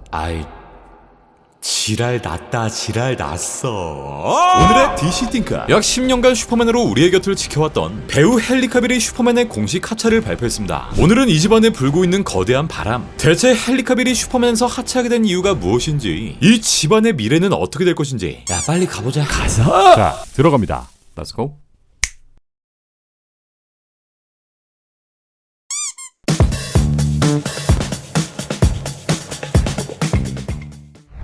아이, 지랄 났다, 지랄 났어. 오늘의 DC 띵크. 약 10년간 슈퍼맨으로 우리의 곁을 지켜왔던 배우 헨리 카빌이 슈퍼맨의 공식 하차를 발표했습니다. 오늘은 이 집안에 불고 있는 거대한 바람, 대체 헨리 카빌이 슈퍼맨에서 하차하게 된 이유가 무엇인지, 이 집안의 미래는 어떻게 될 것인지. 야, 빨리 가보자. 가자. 자, 들어갑니다. Let's go.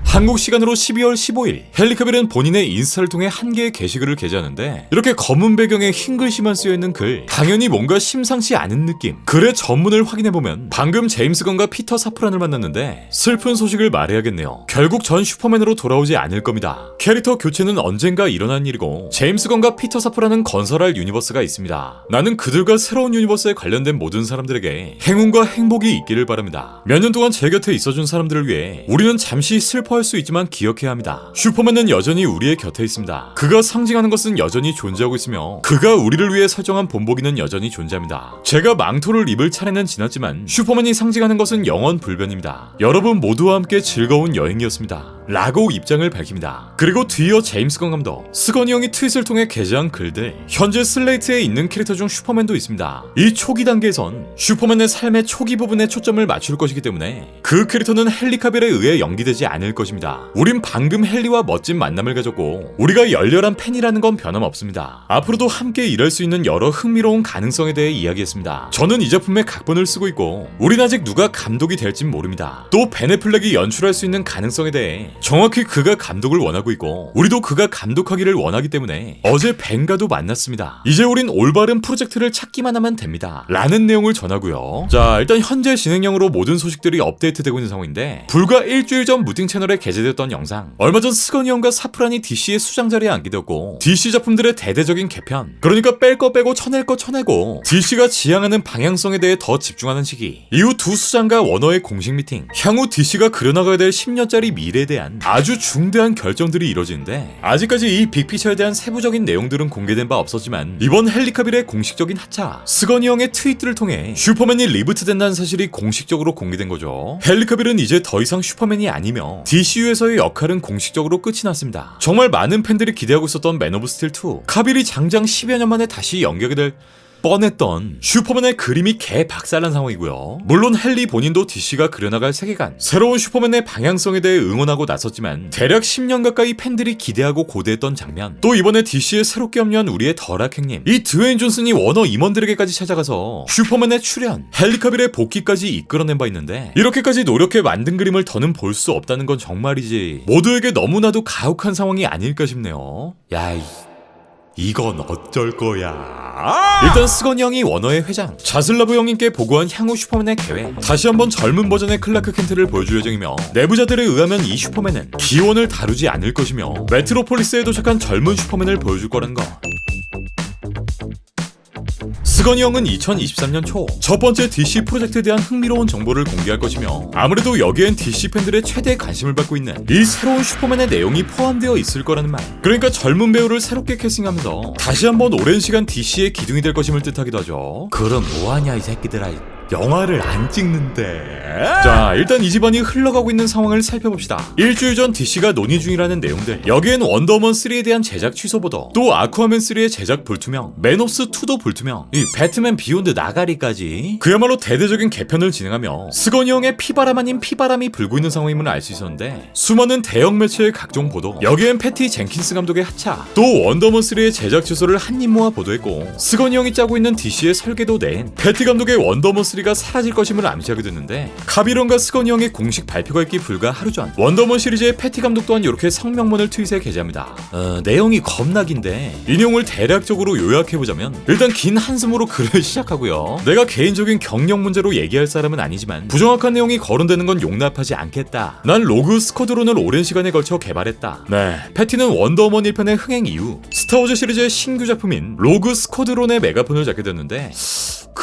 한국 시간으로 12월 15일 헨리 카빌은 본인의 인스타를 통해 한 개의 게시글을 게재하는데, 이렇게 검은 배경에 흰 글씨만 쓰여있는 글, 당연히 뭔가 심상치 않은 느낌. 글의 전문을 확인해보면 방금 제임스 건과 피터 사프란을 만났는데 슬픈 소식을 말해야겠네요. 결국 전 슈퍼맨으로 돌아오지 않을 겁니다. 캐릭터 교체는 언젠가 일어난 일이고, 제임스 건과 피터 사프란은 건설할 유니버스가 있습니다. 나는 그들과 새로운 유니버스에 관련된 모든 사람들에게 행운과 행복이 있기를 바랍니다. 몇 년 동안 제 곁에 있어준 사람들을 위해 우리는 잠시 슬퍼할 수 있지만 기억해야 합니다. 슈퍼맨은 여전히 우리의 곁에 있습니다. 그가 상징하는 것은 여전히 존재하고 있으며, 그가 우리를 위해 설정한 본보기는 여전히 존재합니다. 제가 망토를 입을 차례는 지났지만 슈퍼맨이 상징하는 것은 영원 불변입니다. 여러분 모두와 함께 즐거운 여행이었습니다. 라고 입장을 밝힙니다. 그리고 뒤이어 제임스 건 감독, 스건이 형이 트윗을 통해 게재한 글들, 현재 슬레이트에 있는 캐릭터 중 슈퍼맨도 있습니다. 이 초기 단계에선 슈퍼맨의 삶의 초기 부분에 초점을 맞출 것이기 때문에 그 캐릭터는 헨리 카빌에 의해 연기되지 않을 것입니다. 우린 방금 헨리와 멋진 만남을 가졌고, 우리가 열렬한 팬이라는 건 변함없습니다. 앞으로도 함께 일할 수 있는 여러 흥미로운 가능성에 대해 이야기했습니다. 저는 이 작품의 각본을 쓰고 있고, 우린 아직 누가 감독이 될진 모릅니다. 또 벤 애플렉이 연출할 수 있는 가능성에 대해 정확히 그가 감독을 원하고 있고, 우리도 그가 감독하기를 원하기 때문에 어제 벤과도 만났습니다. 이제 우린 올바른 프로젝트를 찾기만 하면 됩니다. 라는 내용을 전하고요. 자, 일단 현재 진행형으로 모든 소식들이 업데이트되고 있는 상황인데, 불과 일주일 전 무팅 채널에 게재됐던 영상, 얼마 전 스건이 형과 사프란이 DC의 수장 자리에 앉게 되었고, DC 작품들의 대대적인 개편, 그러니까 뺄 거 빼고 쳐낼 거 쳐내고 DC가 지향하는 방향성에 대해 더 집중하는 시기, 이후 두 수장과 워너의 공식 미팅, 향후 DC가 그려나가야 될 10년짜리 미래에 대한 아주 중대한 결정들이 이뤄지는데, 아직까지 이 빅피처에 대한 세부적인 내용들은 공개된 바 없었지만, 이번 헨리 카빌의 공식적인 하차, 스건이 형의 트윗들을 통해 슈퍼맨이 리부트된다는 사실이 공식적으로 공개된 거죠. 헨리 카빌은 이제 더 이상 슈퍼맨이 아니며 DCU에서의 역할은 공식적으로 끝이 났습니다. 정말 많은 팬들이 기대하고 있었던 맨 오브 스틸 2, 카빌이 장장 10여 년 만에 다시 연기하게 될 뻔했던 슈퍼맨의 그림이 개 박살난 상황이고요. 물론 헨리 본인도 DC가 그려나갈 세계관, 새로운 슈퍼맨의 방향성에 대해 응원하고 나섰지만, 대략 10년 가까이 팬들이 기대하고 고대했던 장면, 또 이번에 DC에 새롭게 합류한 우리의 덜악행님, 이 드웨인 존슨이 워너 임원들에게까지 찾아가서 슈퍼맨의 출연, 헨리 카빌의 복귀까지 이끌어낸 바 있는데, 이렇게까지 노력해 만든 그림을 더는 볼 수 없다는 건 정말이지 모두에게 너무나도 가혹한 상황이 아닐까 싶네요. 야, 이건 어쩔 거야. 일단 스건이 형이 워너의 회장, 자슬라브 형님께 보고한 향후 슈퍼맨의 계획, 다시 한번 젊은 버전의 클라크 켄트를 보여줄 예정이며, 내부자들에 의하면 이 슈퍼맨은 기원을 다루지 않을 것이며 메트로폴리스에 도착한 젊은 슈퍼맨을 보여줄 거라는 거. 스건이 형은 2023년 초 첫 번째 DC 프로젝트에 대한 흥미로운 정보를 공개할 것이며, 아무래도 여기엔 DC 팬들의 최대 관심을 받고 있는 이 새로운 슈퍼맨의 내용이 포함되어 있을 거라는 말. 그러니까 젊은 배우를 새롭게 캐스팅하면서 다시 한번 오랜 시간 DC의 기둥이 될 것임을 뜻하기도 하죠. 그럼 뭐하냐 이 새끼들아, 영화를 안 찍는데. 자, 일단 이 집안이 흘러가고 있는 상황을 살펴봅시다. 일주일 전 DC가 논의 중이라는 내용들, 여기엔 원더우먼 3에 대한 제작 취소보도, 또 아쿠아맨 3의 제작 불투명, 맨옵스 2도 불투명, 이 배트맨 비욘드 나가리까지 그야말로 대대적인 개편을 진행하며, 스건이 형의 피바람 아닌 피바람이 불고 있는 상황임을 알 수 있었는데, 수많은 대형 매체의 각종 보도, 여기엔 패티 젠킨스 감독의 하차, 또 원더우먼 3의 제작 취소를 한입 모아 보도했고, 스건이 형이 짜고 있는 DC의 설계도 낸 패티 감독의 원더우먼 3가 사라질 것임을 암시하게 됐는데, 카비론과 스건이 형의 공식 발표가 있기 불과 하루 전 원더우먼 시리즈의 패티 감독 또한 이렇게 성명문을 트윗에 게재합니다. 내용이 겁나 긴데 이 내용을 대략적으로 요약해보자면, 일단 긴 한숨으로 글을 시작하고요. 내가 개인적인 경력 문제로 얘기할 사람은 아니지만 부정확한 내용이 거론되는 건 용납하지 않겠다. 난 로그 스쿼드론을 오랜 시간에 걸쳐 개발했다. 네, 패티는 원더우먼 1편의 흥행 이후 스타워즈 시리즈의 신규 작품인 로그 스쿼드론의 메가폰을 잡게 됐는데,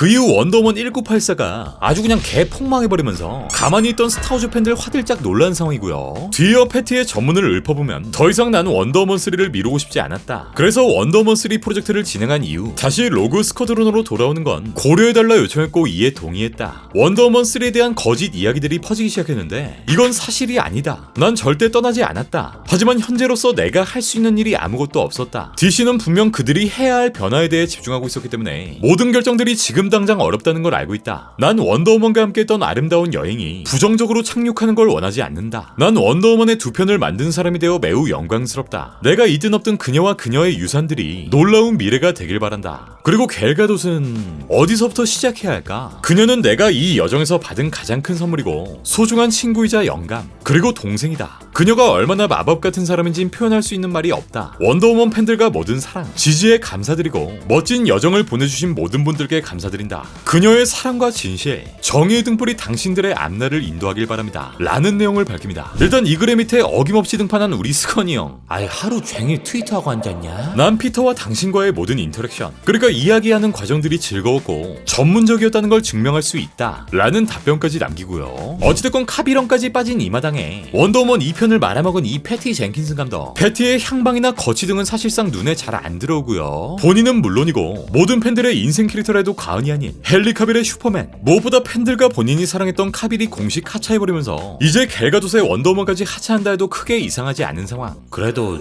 그 이후 원더우먼 1984가 아주 그냥 개폭망해버리면서 가만히 있던 스타워즈 팬들 화들짝 놀란 상황이고요. 뒤이어 패티의 전문을 읊어보면 더 이상 나는 원더우먼 3를 미루고 싶지 않았다. 그래서 원더우먼 3 프로젝트를 진행한 이후 다시 로그 스쿼드론으로 돌아오는 건 고려해달라 요청했고 이에 동의했다. 원더우먼 3에 대한 거짓 이야기들이 퍼지기 시작했는데 이건 사실이 아니다. 난 절대 떠나지 않았다. 하지만 현재로서 내가 할 수 있는 일이 아무것도 없었다. DC는 분명 그들이 해야 할 변화에 대해 집중하고 있었기 때문에 모든 결정들이 지금 당장 어렵다는 걸 알고 있다. 난 원더우먼과 함께 했던 아름다운 여행이 부정적으로 착륙하는 걸 원하지 않는다. 난 원더우먼의 두 편을 만든 사람이 되어 매우 영광스럽다. 내가 이든 없든 그녀와 그녀의 유산들이 놀라운 미래가 되길 바란다. 그리고 갤가돗은 어디서부터 시작해야 할까? 그녀는 내가 이 여정에서 받은 가장 큰 선물이고 소중한 친구이자 영감, 그리고 동생이다. 그녀가 얼마나 마법 같은 사람인진 표현할 수 있는 말이 없다. 원더우먼 팬들과 모든 사랑, 지지에 감사드리고 멋진 여정을 보내주신 모든 분들께 감사드린다. 그녀의 사랑과 진실, 정의의 등불이 당신들의 앞날을 인도하길 바랍니다. 라는 내용을 밝힙니다. 일단 이 글의 밑에 어김없이 등판한 우리 스건이 형. 아이 하루 종일 트위터하고 앉았냐? 난 피터와 당신과의 모든 인터랙션, 그러니까 이야기하는 과정들이 즐거웠고 전문적이었다는 걸 증명할 수 있다. 라는 답변까지 남기고요. 어찌됐건 카비런까지 빠진 이 마당에 원더우먼 2편을 말아먹은 이 패티 젠킨슨 감독. 패티의 향방이나 거치 등은 사실상 눈에 잘 안 들어오고요. 본인은 물론이고 모든 팬들의 인생 캐릭터라도 과언이 아닌 헨리 카빌의 슈퍼맨, 무엇보다 팬들과 본인이 사랑했던 카빌이 공식 하차해버리면서 이제 갤가돗의 원더우먼까지 하차한다 해도 크게 이상하지 않은 상황. 그래도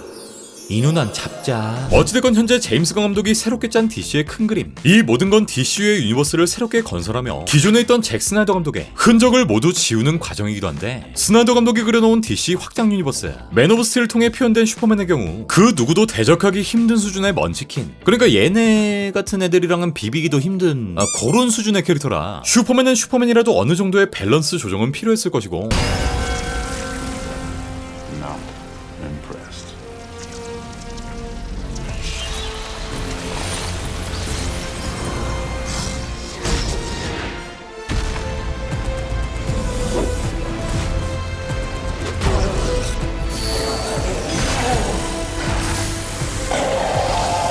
이 누난 잡자. 어찌됐건 현재 제임스 건 감독이 새롭게 짠 DC의 큰 그림, 이 모든 건 DC의 유니버스를 새롭게 건설하며 기존에 있던 잭 스나이더 감독의 흔적을 모두 지우는 과정이기도 한데, 스나이더 감독이 그려놓은 DC 확장 유니버스, 맨 오브 스틸을 통해 표현된 슈퍼맨의 경우 그 누구도 대적하기 힘든 수준의 먼치킨, 그러니까 얘네 같은 애들이랑은 비비기도 힘든 그런 수준의 캐릭터라 슈퍼맨은 슈퍼맨이라도 어느 정도의 밸런스 조정은 필요했을 것이고, Not impressed.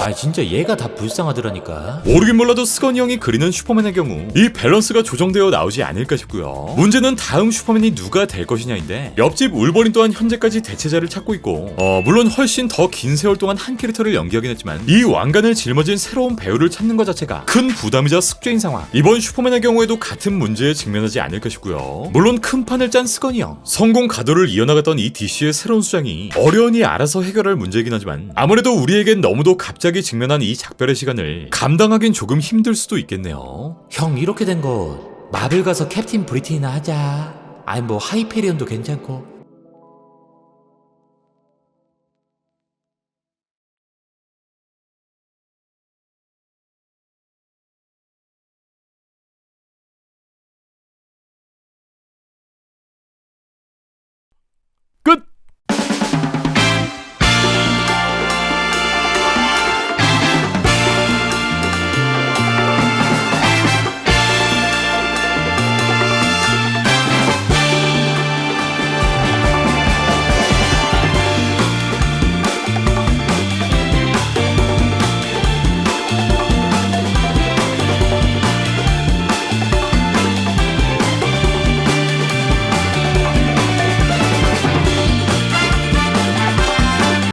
아 진짜 얘가 다 불쌍하더라니까. 모르긴 몰라도 스건이 형이 그리는 슈퍼맨의 경우 이 밸런스가 조정되어 나오지 않을까 싶고요. 문제는 다음 슈퍼맨이 누가 될 것이냐인데, 옆집 울버린 또한 현재까지 대체자를 찾고 있고, 물론 훨씬 더 긴 세월 동안 한 캐릭터를 연기하긴 했지만 이 왕관을 짊어진 새로운 배우를 찾는 것 자체가 큰 부담이자 숙제인 상황. 이번 슈퍼맨의 경우에도 같은 문제에 직면하지 않을까 싶고요. 물론 큰 판을 짠 스건이 형, 성공 가도를 이어나갔던 이 DC의 새로운 수장이 어련히 알아서 해결할 문제이긴 하지만 아무래도 우리에겐 너무도 갑자기 직면한 이 작별의 시간을 감당하긴 조금 힘들 수도 있겠네요. 형 이렇게 된 거 마블 가서 캡틴 브리튼이나 하자. 아니 뭐 하이페리온도 괜찮고.